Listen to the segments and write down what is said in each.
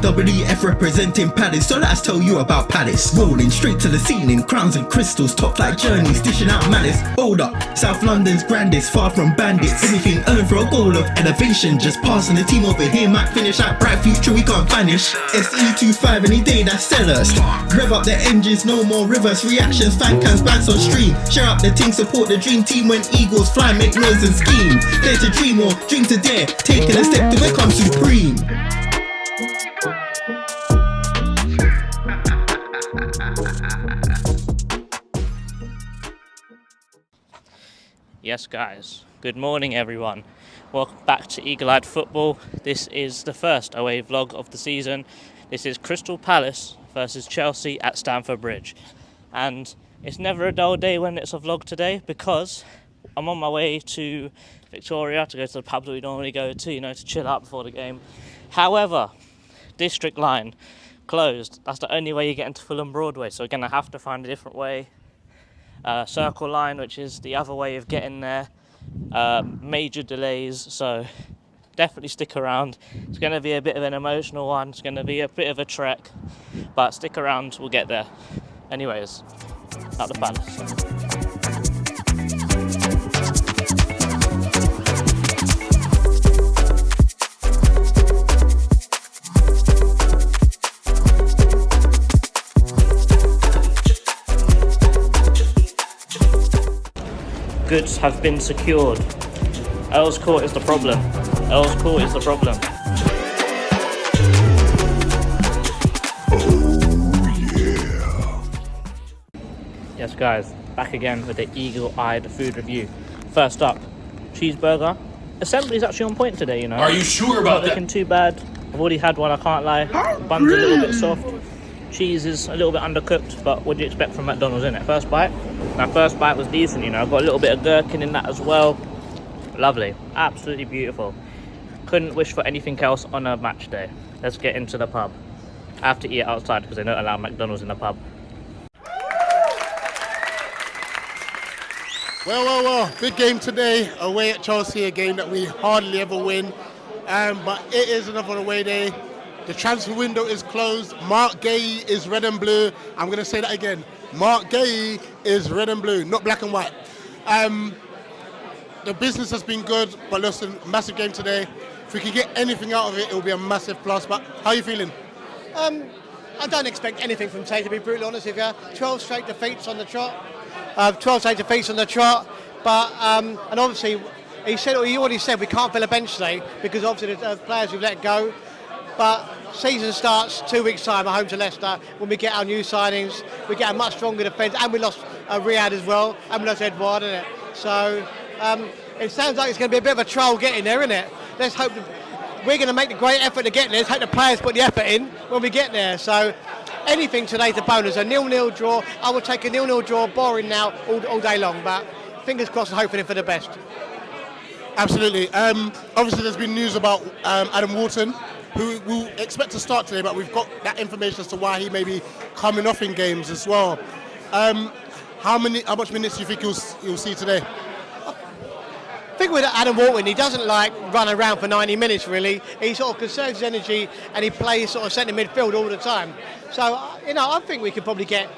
WF representing Palace, so let's tell you about Palace. Rolling straight to the ceiling, crowns and crystals, top like journeys, dishing out malice. Hold up, South London's grandest, far from bandits. Anything earned for a goal of elevation, just passing the team over here might finish out. Bright future we can't vanish. SE25 any day, that's sellers. Rev up the engines, no more reverse reactions. Fan cams, bands on stream. Share up the team, support the dream team when eagles fly, make noise and scheme. Dare to dream or dream to dare, taking a step to become supreme. Yes guys, good morning everyone. Welcome back to Eagle-Eyed Football. This is the first away vlog of the season. This is Crystal Palace versus Chelsea at Stanford Bridge. And it's never a dull day when it's a vlog today because I'm on my way to Victoria to go to the pub that we normally go to, to chill out before the game. However, District Line closed. That's the only way you get into Fulham Broadway, so we're going to have to find a different way. Circle Line, which is the other way of getting there. Major delays, so definitely stick around. It's going to be a bit of an emotional one. It's going to be a bit of a trek, but stick around, we'll get there. Anyways, at the Palace. Goods have been secured. Earl's Court is the problem. Earl's Court is the problem. Oh yeah. Yes guys, back again with the Eagle-Eyed food review. First up, cheeseburger. Assembly is actually on point today, Are you sure about Not that? looking too bad. I've already had one, I can't lie. Bun's a little bit soft. Cheese is a little bit undercooked, but what do you expect from McDonald's, innit? First bite. Now, first bite was decent, I've got a little bit of gherkin in that as well. Lovely. Absolutely beautiful. Couldn't wish for anything else on a match day. Let's get into the pub. I have to eat outside because they don't allow McDonald's in the pub. Well. Big game today, away at Chelsea, a game that we hardly ever win. But it is another away day. The transfer window is closed. Mark Gay is red and blue. I'm going to say that again. Mark Gay is red and blue, not black and white. The business has been good, but listen, massive game today. If we can get anything out of it, it will be a massive plus. But how are you feeling? I don't expect anything from Tay, to be brutally honest with you. 12 straight defeats on the trot. But, and obviously, he already said we can't fill a bench today because obviously the players we've let go. But season starts 2 weeks' time at home to Leicester when we get our new signings. We get a much stronger defence, and we lost Riyad as well, and we lost Edouard, isn't it? So it sounds like it's going to be a bit of a trial getting there, isn't it? Let's hope we're going to make the great effort to get there. Let's hope the players put the effort in when we get there. So anything today's a bonus. A 0-0 draw. I will take a 0-0 draw, boring now, all day long. But fingers crossed and hoping for the best. Absolutely. Obviously, there's been news about Adam Wharton, who we'll expect to start today, but we've got that information as to why he may be coming off in games as well. How much minutes do you think you'll see today? I think with Adam Wharton, he doesn't run around for 90 minutes really. He sort of conserves his energy and he plays sort of centre midfield all the time. So, I think we could probably get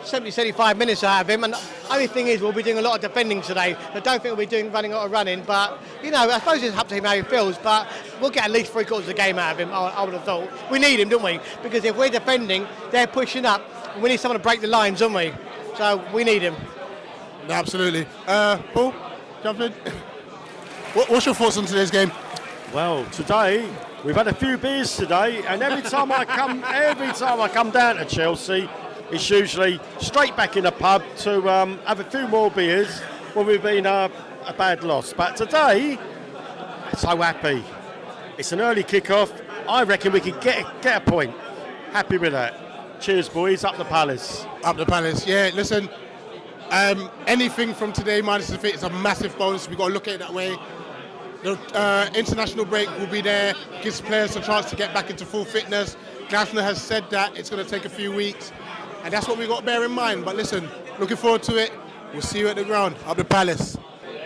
70, 75 minutes out of him, and the only thing is we'll be doing a lot of defending today. I don't think we'll be running a lot of running, but I suppose it's up to him how he feels, but we'll get at least 3 quarters of the game out of him, I would have thought. We need him, don't we? Because if we're defending, they're pushing up, and we need someone to break the lines, don't we? So we need him. Absolutely. Paul, jump in. What's your thoughts on today's game? Well, today we've had a few beers today, and every time I come down to Chelsea, it's usually straight back in the pub to have a few more beers when we've been a bad loss. But today, so happy. It's an early kick-off. I reckon we could get a point. Happy with that. Cheers, boys. Up the Palace. Up the Palace. Yeah, listen, anything from today minus the fit is a massive bonus. We've got to look at it that way. The international break will be there, gives players a chance to get back into full fitness. Glasner has said that it's going to take a few weeks. And that's what we've got to bear in mind. But listen, looking forward to it. We'll see you at the ground, up the Palace.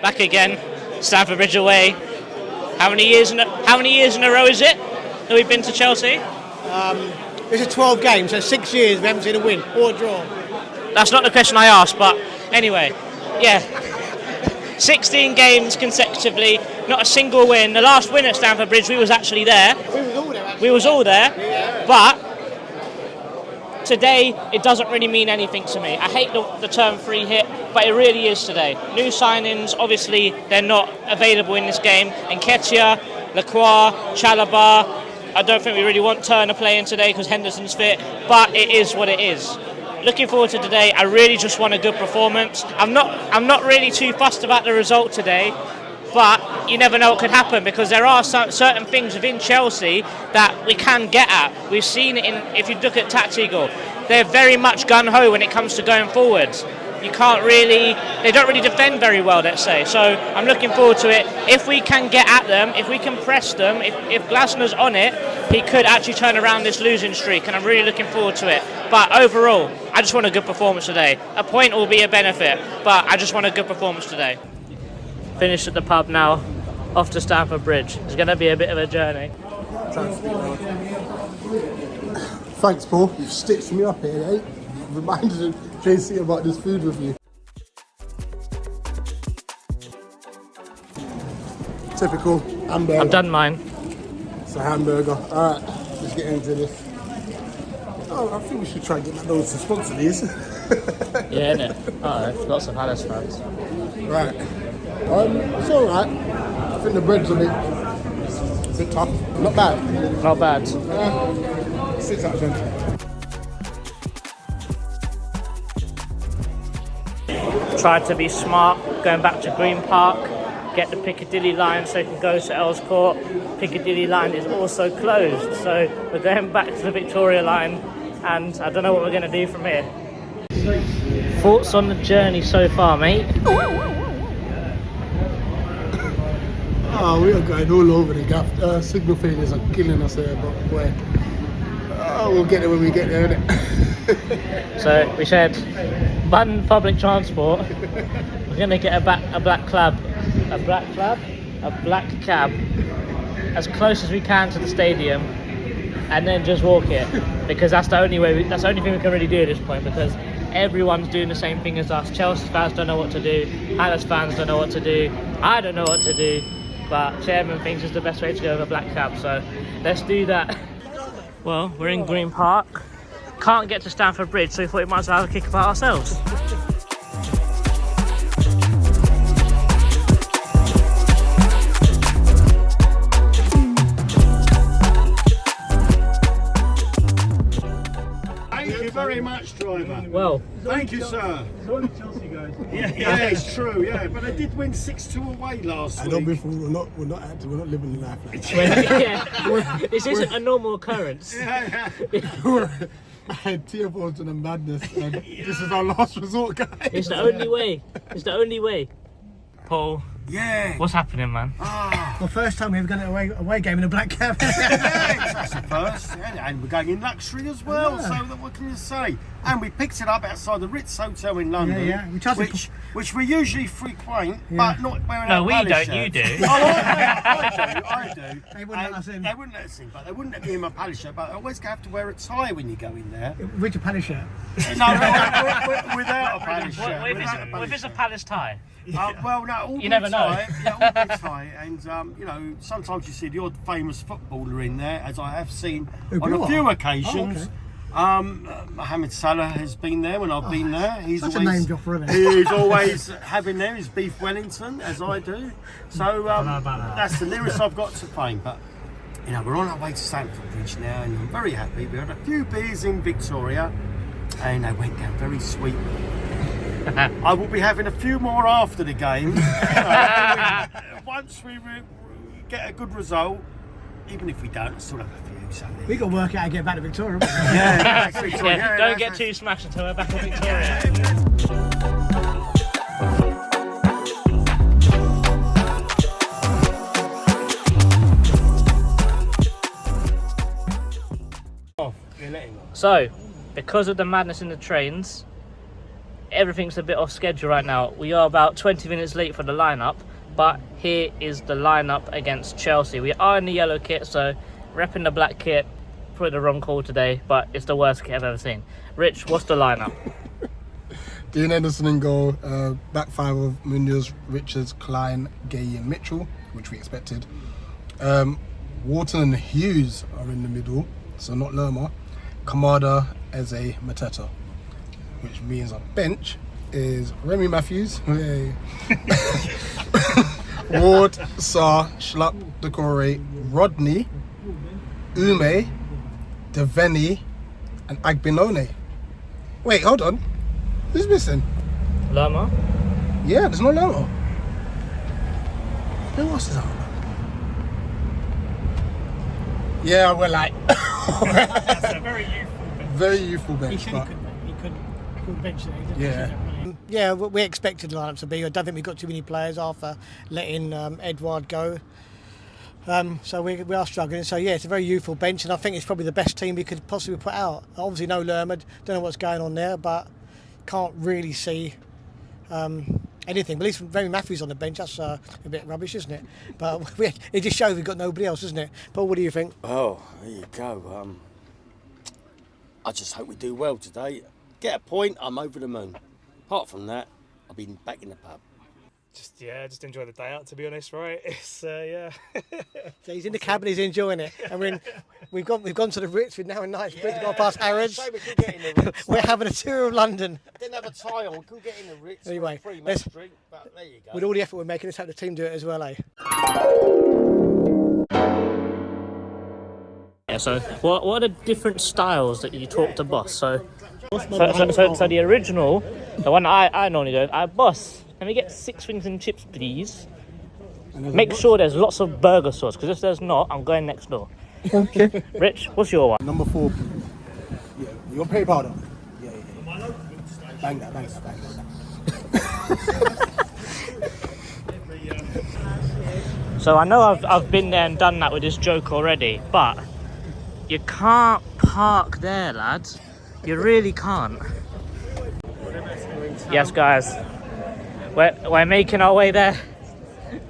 Back again, Stanford Bridge away. How many years in a row is it that we've been to Chelsea? This is 12 games, so 6 years we haven't seen a win or a draw. That's not the question I asked, but anyway, yeah. 16 games consecutively, not a single win. The last win at Stanford Bridge, we was actually there. We was all there, but today it doesn't really mean anything to me. I hate the term free hit, but it really is today. New signings, obviously, they're not available in this game. Nketiah, Lacroix, Chalobah. I don't think we really want Turner playing today because Henderson's fit, but it is what it is. Looking forward to today. I really just want a good performance. I'm not really too fussed about the result today, but you never know what could happen because there are certain things within Chelsea that we can get at. We've seen it if you look at Tactical, they're very much gun-ho when it comes to going forwards. They don't really defend very well, let's say. So I'm looking forward to it. If we can get at them, if we can press them, if Glasner's on it, he could actually turn around this losing streak, and I'm really looking forward to it. But overall, I just want a good performance today. A point will be a benefit, but I just want a good performance today. Finished at the pub now, off to Stanford Bridge. It's going to be a bit of a journey. Thanks, Paul. You've stitched me up here, eh? Reminded JC about this food with you. Typical hamburger. I've done mine. It's a hamburger. Alright, let's get into this. Oh, I think we should try and get McDonald's to sponsor these. Yeah, innit? Uh-oh, lots of Palace fans. Right. It's alright. I think the bread's a bit tough. Not bad. Not bad. 6 out of 10. Tried to be smart, going back to Green Park, get the Piccadilly line so you can go to Earls Court. Piccadilly line is also closed, so we're going back to the Victoria line, and I don't know what we're going to do from here. Thoughts on the journey so far, mate? Oh, we are going all over the gap. Signal failures are killing us here, but boy. We'll get there when we get there, innit? So we said, ban public transport. We're going to get a black cab as close as we can to the stadium, and then just walk it, because that's the only thing we can really do at this point, because everyone's doing the same thing as us. Chelsea fans don't know what to do, Palace fans don't know what to do, I don't know what to do, but chairman thinks it's the best way to go with a black cab, so let's do that. Well, we're in Green Park, can't get to Stanford Bridge, so we thought we might as well have a kick about ourselves. Very much, driver. Well, thank you, sir. It's only Chelsea guys. Yeah, it's true. Yeah, but they did win 6-2 away last week. We're not living the life like that. yeah, this isn't a normal occurrence. Yeah. I had tearfulls and a madness, and this is our last resort, guys. It's the only way. It's the only way. Paul. Yeah. What's happening, man? Well, first time we've gone to an away game in a black cab. Yeah, that's the first. And we're going in luxury as well, so that, what can you say? And we picked it up outside the Ritz Hotel in London, which we usually frequent, but not wearing our we Palace don't, shirts. you do. Oh, I do. They wouldn't let us in. They wouldn't let us in, but they wouldn't let me in my Palace shirt, but I always have to wear a tie when you go in there. With your Palace shirt. No, without a Palace shirt. What if it's a Palace tie? Well, no, all you never know. Yeah, all tie, and you know, sometimes you see the odd famous footballer in there, as I have seen on a few occasions. Mohamed Salah has been there when I've been there. He's such always, a name dropper, isn't He's always having there his beef Wellington, as I do. So that's the nearest I've got to fame. But you know, we're on our way to Stanford Bridge now, and I'm very happy. We had a few beers in Victoria, and they went down very sweetly. I will be having a few more after the game. Once we get a good result, even if we don't, I still have a few. So we got to work out how to get back to Victoria. Yeah, Victoria. Yeah, don't get too smashed until we're back in Victoria. So, because of the madness in the trains, everything's a bit off schedule right now. We are about 20 minutes late for the lineup, but here is the lineup against Chelsea. We are in the yellow kit, so repping the black kit. probably the wrong call today, but it's the worst kit I've ever seen. Rich, what's the lineup? Dean Henderson in goal, back five of Munoz, Richards, Klein, Gay and Mitchell, which we expected. Wharton and Hughes are in the middle, so not Lerma. Kamada, Eze, Mateta, which means our bench is Remy Matthews, Ward, Sarr, Schlupp, Decore, Rodney, Ume, Deveni, and Agbinone. Wait, hold on. Who's missing? Lerma? Yeah, there's no Lerma. Who else is out? Yeah, we're like... That's a very youthful bench. Very youthful bench. He said he couldn't bench it. Yeah. Yeah, we expected the lineup to be. I don't think we got too many players after letting Edouard go. So we are struggling. So yeah, it's a very youthful bench, and I think it's probably the best team we could possibly put out. Obviously, no Lerma. Don't know what's going on there, but can't really see anything. But at least Remy Matthews on the bench. That's a bit rubbish, isn't it? But it just shows we've got nobody else, isn't it? Paul, what do you think? Oh, there you go. I just hope we do well today. Get a point, I'm over the moon. Apart from that, I'll be back in the pub. Just enjoy the day out, to be honest, right? It's yeah. So he's in the cabin, he's enjoying it. And we've gone to the Ritz, we're now in Knightsbridge, gone past Harrods. So we could get in the Ritz. We're having a tour of London. I didn't have a tie on, we could get in the Ritz. Anyway, for a free let's- match drink, but there you go. With all the effort we're making, let's hope the team do it as well, eh? Yeah, so what are the different styles that you talk to boss? So the original, the one I normally do, boss, can we get 6 wings and chips, please? Make sure there's lots of burger sauce, because if there's not, I'm going next door. Okay. Rich, what's your one? Number 4, please. Yeah, you want peri powder? Yeah. Bang that. So I know I've been there and done that with this joke already, but you can't park there, lads. You really can't. Yes, guys. We're making our way there.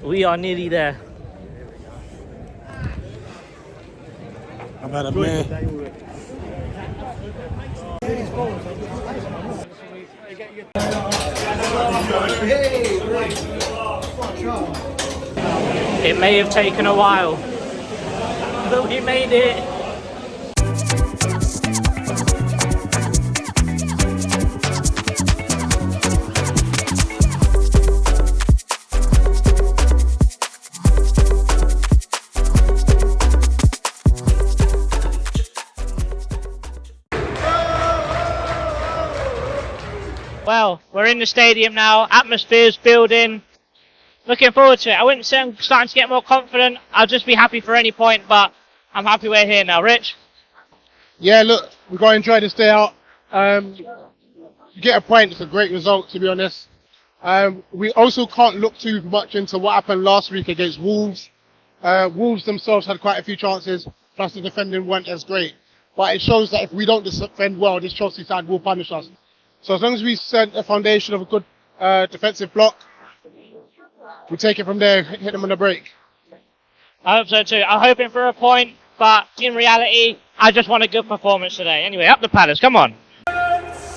We are nearly there. How about a man? It may have taken a while, but we made it. Well, we're in the stadium now, atmosphere's building, looking forward to it. I wouldn't say I'm starting to get more confident, I'll just be happy for any point, but I'm happy we're here now. Rich? Yeah, look, we've got to enjoy this day out. Get a point, it's a great result, to be honest. We also can't look too much into what happened last week against Wolves. Wolves themselves had quite a few chances, plus the defending weren't as great. But it shows that if we don't defend well, this Chelsea side will punish us. So as long as we set a foundation of a good defensive block, we take it from there, hit them on the break. I hope so too. I'm hoping for a point, but in reality, I just want a good performance today. Anyway, up the Palace, come on. Please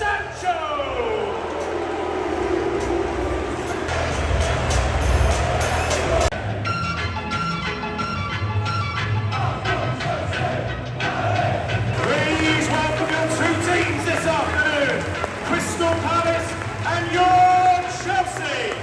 welcome your two teams this afternoon, Crystal Palace and your Chelsea.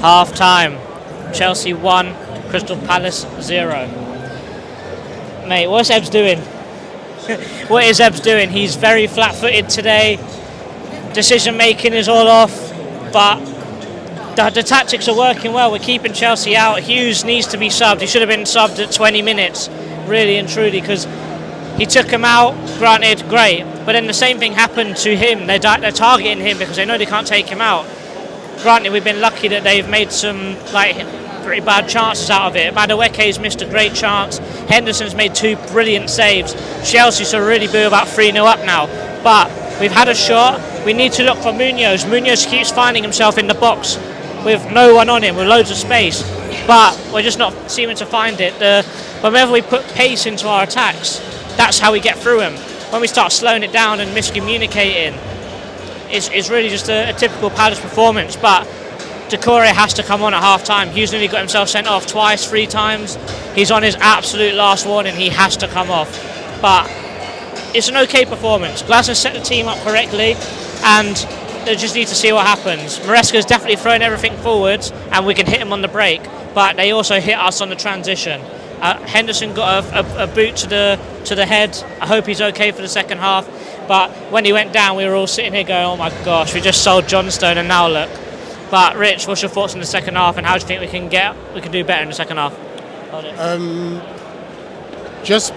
Half time. Chelsea 1, Crystal Palace 0. Mate, what's Ebbs doing? What is Ebbs doing? He's very flat-footed today. Decision making is all off, but the tactics are working well. We're keeping Chelsea out. Hughes needs to be subbed. He should have been subbed at 20 minutes, really and truly, because He took him out, granted, great, but then the same thing happened to him. They're targeting him because they know they can't take him out. Granted, we've been lucky that they've made some pretty bad chances out of it. Madueke's missed a great chance. Henderson's made 2 brilliant saves. Chelsea so really boo about 3-0 up now. But we've had a shot. We need to look for Munoz. Munoz keeps finding himself in the box with no one on him, with loads of space. But we're just not seeming to find it. Whenever we put pace into our attacks, that's how we get through him. When we start slowing it down and miscommunicating, it's really just a typical Palace performance. But Decore has to come on at half-time. He's nearly got himself sent off 3 times. He's on his absolute last warning. He has to come off. But it's an okay performance. Glasner set the team up correctly, and they just need to see what happens. Maresca's definitely throwing everything forwards, and we can hit him on the break. But they also hit us on the transition. Henderson got a boot to the head. I hope he's okay for the second half. But when he went down, we were all sitting here going, "Oh my gosh, we just sold Johnstone, and now look." But Rich, what's your thoughts on the second half, and how do you think we can do better in the second half? Just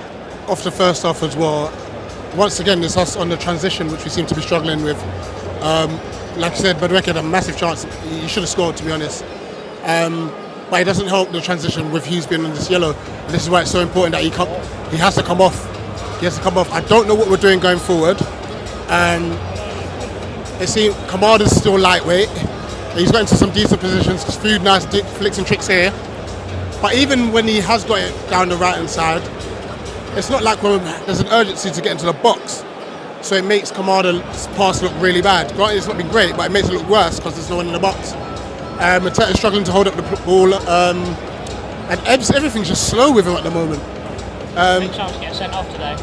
off the first half as well, once again, it's us on the transition, which we seem to be struggling with. Like I said, Madueke had a massive chance. He should have scored, to be honest. But it doesn't help the transition with Hughes being on this yellow. And this is why it's so important that he has to come off. He has to come off. I don't know what we're doing going forward. It seems Kamada's still lightweight. He's got into some decent positions. Food nice flicks and tricks here. But even when he has got it down the right hand side, it's not like there's an urgency to get into the box. So it makes Kamada's pass look really bad. Granted, it's not been great, but it makes it look worse because there's no one in the box. Mateta's struggling to hold up the ball. And Ebbs, everything's just slow with him at the moment. I think someone's getting sent off today.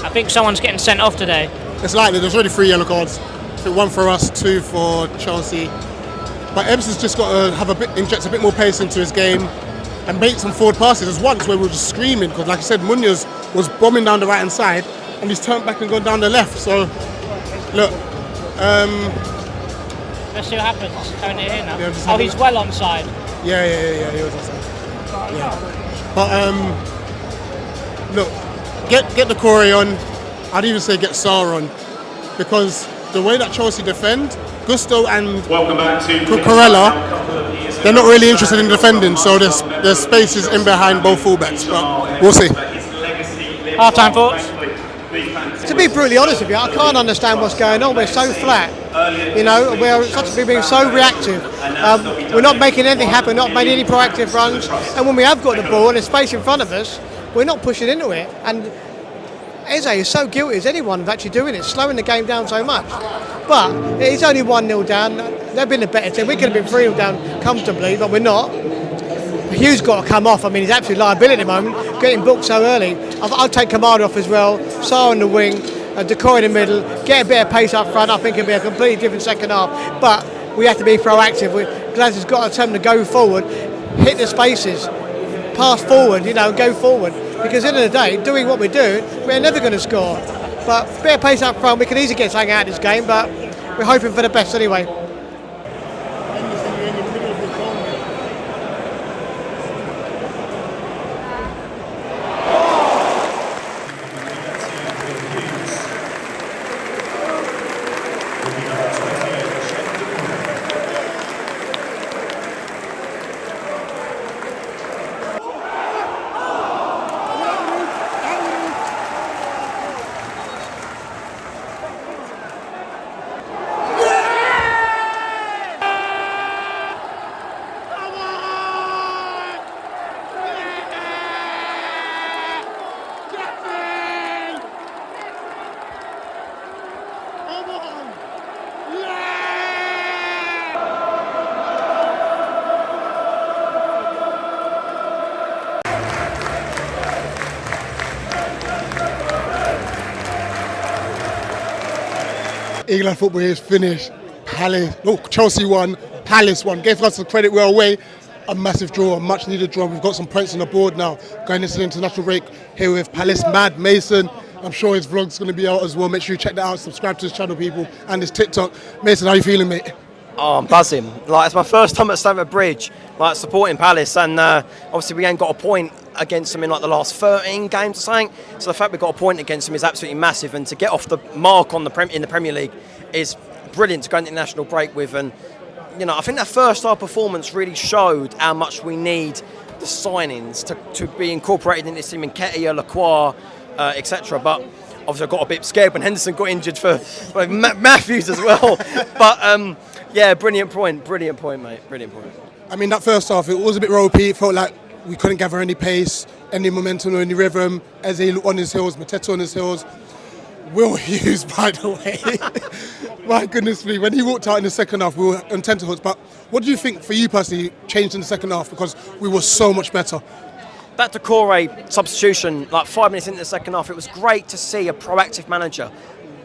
I think someone's getting sent off today. It's likely. There's already 3 yellow cards. I think 1 for us, 2 for Chelsea. But Ebbs has just got to inject a bit more pace into his game and make some forward passes. There's once where we were just screaming because, like I said, Munoz was bombing down the right hand side and he's turned back and gone down the left. So, look. Let's see what happens. Coming in here now. Yeah, he's well onside. Yeah, he was onside. Yeah. But look, get the Corey on. I'd even say get Sarr on, because the way that Chelsea defend, Gusto and Corella, they're not really interested in defending, so there's spaces in behind both fullbacks, but we'll see. Half-time thoughts? To be brutally honest with you, I can't understand what's going on. We're so flat. You know, we're being so reactive. We're not making anything happen, not making any proactive runs. And when we have got the ball and there's space in front of us, we're not pushing into it. And Eze is so guilty as anyone of actually doing it, slowing the game down so much. But it's only 1-0 down. They've been a better team. We could have been 3-0 down comfortably, but we're not. Hughes got to come off. I mean, he's absolute liability at the moment, getting booked so early. I'll take Kamada off as well. Sarr on the wing, Decore in the middle, get a bit of pace up front. I think it'll be a completely different second half. But we have to be proactive. Glasner's got to attempt to go forward, hit the spaces, pass forward, go forward. Because at the end of the day, doing what we're doing, we're never going to score. But a bit of pace up front, we can easily get something out of this game, but we're hoping for the best anyway. England football is finished. Chelsea won, Palace won. Gave us the credit we're away. A massive draw, a much needed draw. We've got some points on the board now. Going into the international break here with Palace Mad Mason. I'm sure his vlog's going to be out as well. Make sure you check that out. Subscribe to his channel, people, and his TikTok. Mason, how you feeling, mate? Oh, I'm buzzing. It's my first time at Stanford Bridge, supporting Palace, and obviously we ain't got a point against them in like the last 13 games or something. So the fact we've got a point against them is absolutely massive, and to get off the mark on in the Premier League is brilliant to go into the international break with. And I think that first half performance really showed how much we need the signings to be incorporated in this team, in Nketiah, Lacroix, etc. But obviously I got a bit scared when Henderson got injured for Matthews as well. But yeah, brilliant point, mate, brilliant point. I mean, that first half, it was a bit ropey. It felt like we couldn't gather any pace, any momentum or any rhythm. Eze on his heels, Mateta on his heels. Will Hughes, by the way. My goodness me, when he walked out in the second half, we were on tenterhooks. But what do you think, for you personally, changed in the second half? Because we were so much better. That Decore substitution, like 5 minutes into the second half, it was great to see a proactive manager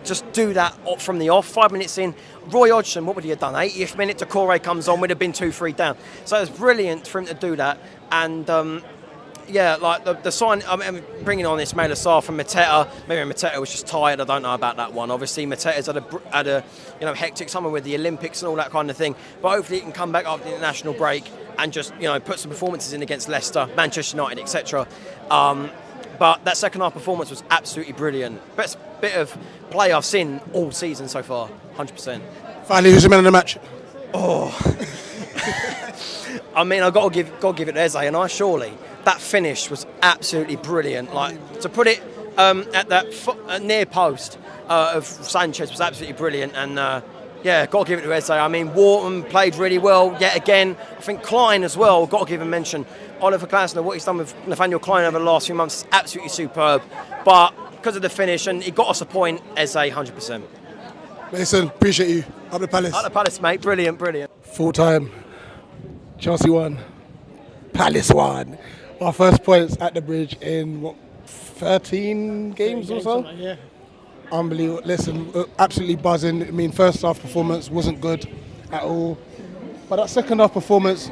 just do that from the off. 5 minutes in, Roy Hodgson, what would he have done? 80th minute, Decore comes on, would have been 2-3 down. So it was brilliant for him to do that. And yeah, like the sign, I'm bringing on Ismail Assar from Mateta. Maybe Mateta was just tired. I don't know about that one. Obviously, Mateta's had a hectic summer with the Olympics and all that kind of thing. But hopefully, he can come back after the international break and just put some performances in against Leicester, Manchester United, etc. But that second half performance was absolutely brilliant. Best bit of play I've seen all season so far, 100%. Finally, who's the man of the match? Oh, I mean, I've got to give it to Eze, and surely. That finish was absolutely brilliant. Like, to put it at that near post of Sanchez was absolutely brilliant. And yeah, got to give it to Eze. I mean, Wharton played really well yet again. I think Klein as well, got to give him a mention. Oliver Glasner, what he's done with Nathaniel Klein over the last few months is absolutely superb. But because of the finish, and he got us a point, Eze, 100%. Mason, appreciate you. Up the Palace. Up the Palace, mate. Brilliant. Full time. Chelsea won. Palace won. Our first points at the Bridge in 13 games or so? Yeah. Unbelievable. Listen, absolutely buzzing. I mean, first half performance wasn't good at all. But that second half performance,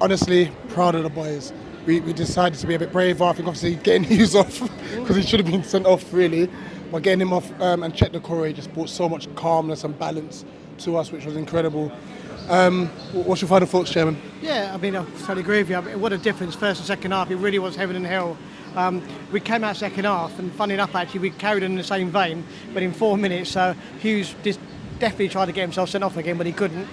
honestly, proud of the boys. We decided to be a bit braver. I think obviously getting Hughes off, because he should have been sent off really. But getting him off and Chet Decore just brought so much calmness and balance to us, which was incredible. What's your final thoughts, Chairman? Yeah, I mean, I totally agree with you. I mean, what a difference, first and second half. It really was heaven and hell. We came out second half, and funny enough, actually, we carried on in the same vein, but in 4 minutes, Hughes definitely tried to get himself sent off again, but he couldn't.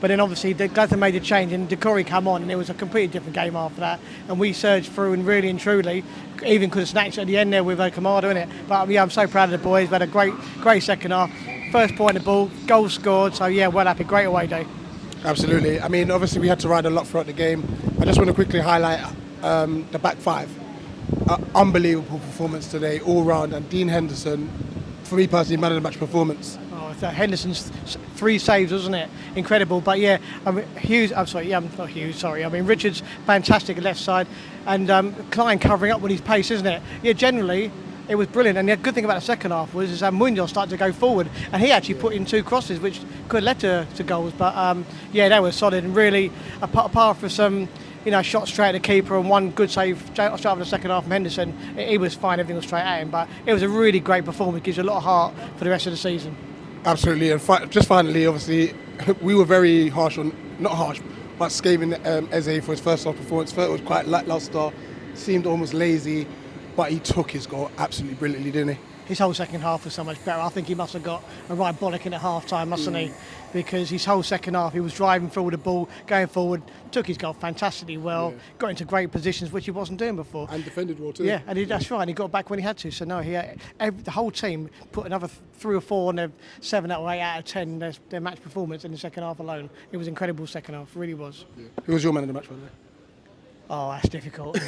But then obviously, Glather made a change, and Decore come on, and it was a completely different game after that. And we surged through, and really and truly, even could have snatched at the end there with Kamada in it. But yeah, I'm so proud of the boys. We had a great second half. First point of the ball, goal scored, so yeah, well happy. Great away day. Absolutely. I mean, obviously we had to ride a lot throughout the game. I just want to quickly highlight the back five. Unbelievable performance today, all round. And Dean Henderson, for me personally, man of the match performance. Oh, Henderson's 3 saves, wasn't it? Incredible. But yeah, I mean, Richards, fantastic left side. And Klein covering up with his pace, isn't it? Yeah, generally, it was brilliant. And the good thing about the second half was Munoz started to go forward, and he actually put in 2 crosses, which could have led to goals. But yeah, they were solid, and really, apart from some shots straight at the keeper and 1 good save straight after the second half from Henderson, he was fine. Everything was straight at him. But it was a really great performance. Gives you a lot of heart for the rest of the season. Absolutely. And just finally, obviously, we were very but scathing Eze for his first half performance. Thought it was quite lacklustre, seemed almost lazy. But he took his goal absolutely brilliantly, didn't he? His whole second half was so much better. I think he must have got a right bollock in at half-time, mustn't he? Because his whole second half, he was driving forward the ball, going forward, took his goal fantastically well, got into great positions, which he wasn't doing before. And defended well too. Yeah, and that's right. And he got back when he had to. So no, the whole team put another 3 or 4 on their 7 or 8 out of 10 their match performance in the second half alone. It was incredible second half, really was. Yeah. Who was your man of the match, by the way? Oh, that's difficult.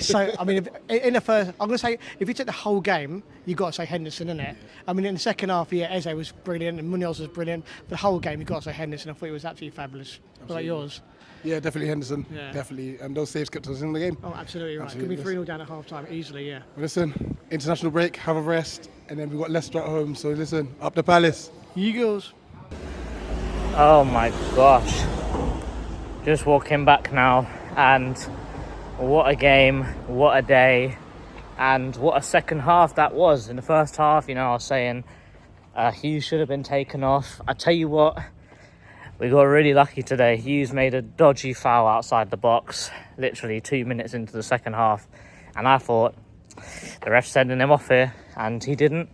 So, I mean, in the first, I'm going to say, if you take the whole game, you've got to say Henderson, isn't it? I mean, in the second half, yeah, Eze was brilliant and Munoz was brilliant. The whole game, you've got to say Henderson. I thought he was absolutely fabulous. What about yours? Yeah, definitely Henderson. Yeah. Definitely. And those saves kept us in the game. Oh, absolutely right. Could be 3-0 down at half-time, easily, yeah. Well, listen, international break, have a rest, and then we've got Leicester at home. So, listen, up the Palace. Eagles. Oh, my gosh. Just walking back now, and what a game, what a day, and what a second half that was. In the first half, I was saying Hughes should have been taken off. I tell you what, we got really lucky today. Hughes made a dodgy foul outside the box, literally 2 minutes into the second half. And I thought, the ref's sending him off here, and he didn't.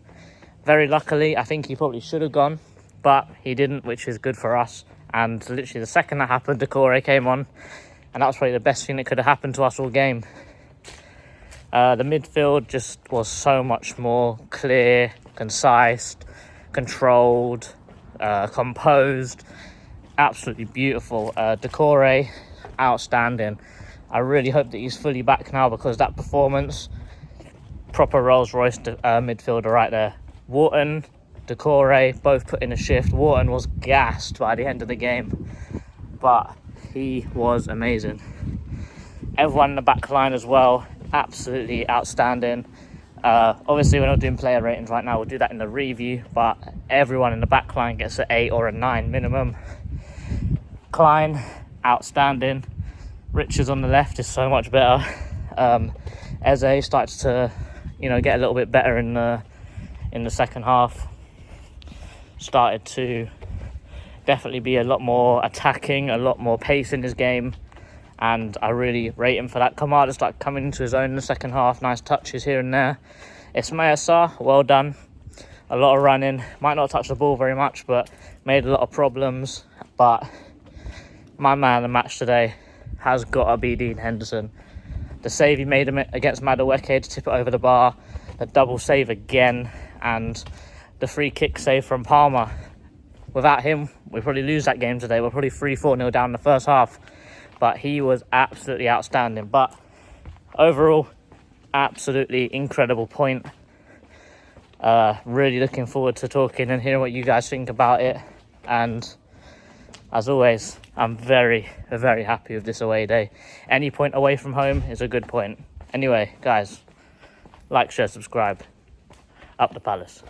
Very luckily, I think he probably should have gone, but he didn't, which is good for us. And literally the second that happened, Decore came on, and that was probably the best thing that could have happened to us all game. The midfield just was so much more clear, concise, controlled, composed, absolutely beautiful. Decore, outstanding. I really hope that he's fully back now, because that performance, proper Rolls-Royce midfielder right there. Wharton, Decore, both put in a shift. Wharton was gassed by the end of the game, but he was amazing. Everyone in the back line as well, absolutely outstanding. Obviously, we're not doing player ratings right now. We'll do that in the review, but everyone in the back line gets an 8 or a 9 minimum. Klein, outstanding. Richards on the left is so much better. Eze starts to, get a little bit better in the second half. Started to definitely be a lot more attacking, a lot more pace in his game, and I really rate him for that. Kamada started coming into his own in the second half. Nice touches here and there. Ismail Sarr, well done. A lot of running. Might not touch the ball very much, but made a lot of problems. But my man of the match today has got to be Dean Henderson. The save he made against Madueke to tip it over the bar, the double save again, and the free kick save from Palmer. Without him, we probably lose that game today. We're probably 3-4-0 down in the first half. But he was absolutely outstanding. But overall, absolutely incredible point. Really looking forward to talking and hearing what you guys think about it. And as always, I'm very, very happy with this away day. Any point away from home is a good point. Anyway, guys, like, share, subscribe. Up the Palace.